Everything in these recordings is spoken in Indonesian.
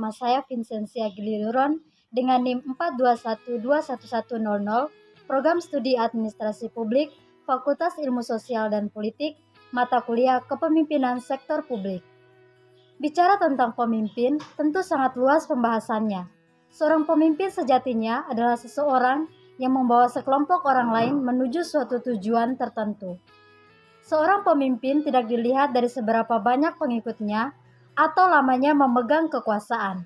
nama saya Vincentia Giliron dengan NIM 421211100, Program Studi Administrasi Publik, Fakultas Ilmu Sosial dan Politik, mata kuliah Kepemimpinan Sektor Publik. Bicara tentang pemimpin, tentu sangat luas pembahasannya. Seorang pemimpin sejatinya adalah seseorang yang membawa sekelompok orang lain menuju suatu tujuan tertentu. Seorang pemimpin tidak dilihat dari seberapa banyak pengikutnya atau lamanya memegang kekuasaan,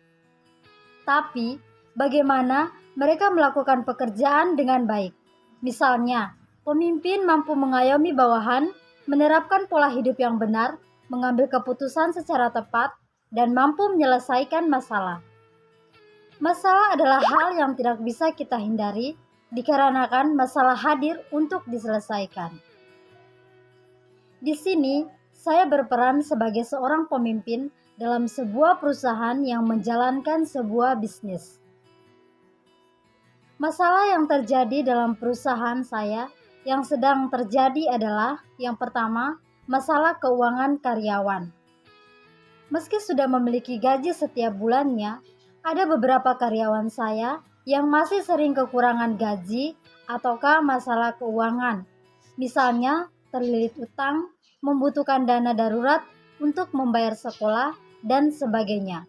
tapi bagaimana mereka melakukan pekerjaan dengan baik. Misalnya, pemimpin mampu mengayomi bawahan, menerapkan pola hidup yang benar, mengambil keputusan secara tepat, dan mampu menyelesaikan masalah. Masalah adalah hal yang tidak bisa kita hindari, dikarenakan masalah hadir untuk diselesaikan. Di sini, saya berperan sebagai seorang pemimpin dalam sebuah perusahaan yang menjalankan sebuah bisnis. Masalah yang terjadi dalam perusahaan saya yang sedang terjadi adalah, yang pertama, masalah keuangan karyawan. Meski sudah memiliki gaji setiap bulannya, ada beberapa karyawan saya yang masih sering kekurangan gaji ataukah masalah keuangan. Misalnya, terlilit utang, membutuhkan dana darurat untuk membayar sekolah, dan sebagainya.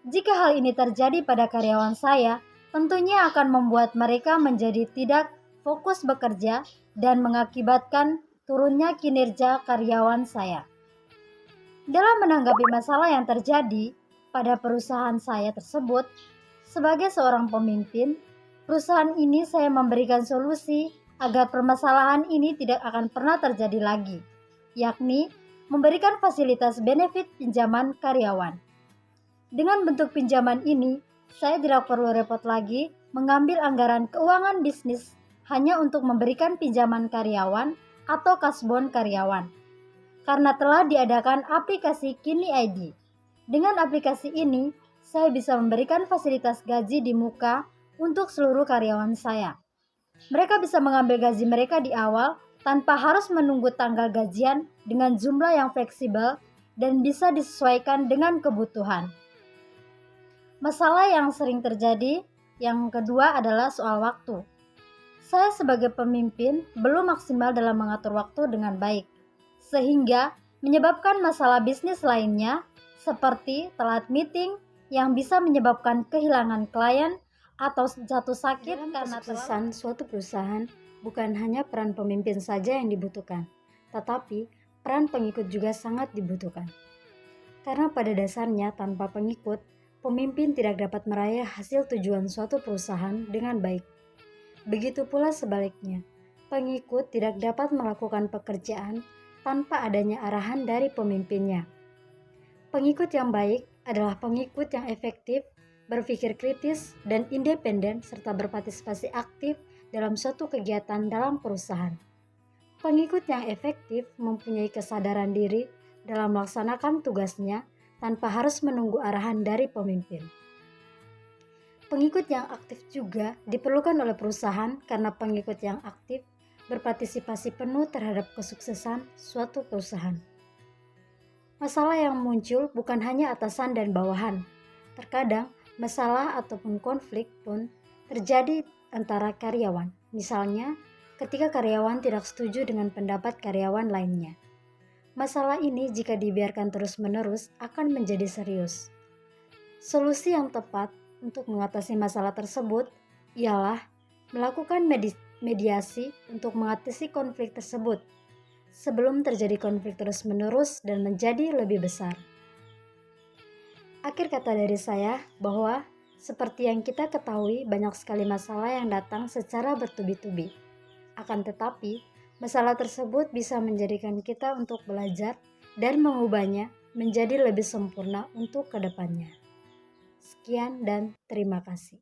Jika hal ini terjadi pada karyawan saya, tentunya akan membuat mereka menjadi tidak fokus bekerja dan mengakibatkan turunnya kinerja karyawan saya. Dalam menanggapi masalah yang terjadi pada perusahaan saya tersebut, sebagai seorang pemimpin, perusahaan ini saya memberikan solusi agar permasalahan ini tidak akan pernah terjadi lagi, yakni memberikan fasilitas benefit pinjaman karyawan. Dengan bentuk pinjaman ini, saya tidak perlu repot lagi mengambil anggaran keuangan bisnis hanya untuk memberikan pinjaman karyawan atau kasbon karyawan, karena telah diadakan aplikasi Kini ID. Dengan aplikasi ini, saya bisa memberikan fasilitas gaji di muka untuk seluruh karyawan saya. Mereka bisa mengambil gaji mereka di awal tanpa harus menunggu tanggal gajian dengan jumlah yang fleksibel dan bisa disesuaikan dengan kebutuhan. Masalah yang sering terjadi yang kedua adalah soal waktu. Saya sebagai pemimpin belum maksimal dalam mengatur waktu dengan baik, sehingga menyebabkan masalah bisnis lainnya seperti telat meeting yang bisa menyebabkan kehilangan klien atau jatuh sakit karena kesuksesan suatu perusahaan. Bukan hanya peran pemimpin saja yang dibutuhkan, tetapi peran pengikut juga sangat dibutuhkan. Karena pada dasarnya tanpa pengikut, pemimpin tidak dapat meraih hasil tujuan suatu perusahaan dengan baik. Begitu pula sebaliknya, pengikut tidak dapat melakukan pekerjaan tanpa adanya arahan dari pemimpinnya. Pengikut yang baik adalah pengikut yang efektif, berpikir kritis dan independen serta berpartisipasi aktif dalam suatu kegiatan dalam perusahaan. Pengikut yang efektif mempunyai kesadaran diri dalam melaksanakan tugasnya tanpa harus menunggu arahan dari pemimpin. Pengikut yang aktif juga diperlukan oleh perusahaan karena pengikut yang aktif berpartisipasi penuh terhadap kesuksesan suatu perusahaan. Masalah yang muncul bukan hanya atasan dan bawahan. Terkadang masalah ataupun konflik pun terjadi antara karyawan. Misalnya, ketika karyawan tidak setuju dengan pendapat karyawan lainnya. Masalah ini jika dibiarkan terus-menerus akan menjadi serius. Solusi yang tepat untuk mengatasi masalah tersebut ialah melakukan mediasi untuk mengatasi konflik tersebut sebelum terjadi konflik terus-menerus dan menjadi lebih besar. Akhir kata dari saya bahwa seperti yang kita ketahui, banyak sekali masalah yang datang secara bertubi-tubi. Akan tetapi, masalah tersebut bisa menjadikan kita untuk belajar dan mengubahnya menjadi lebih sempurna untuk kedepannya. Sekian dan terima kasih.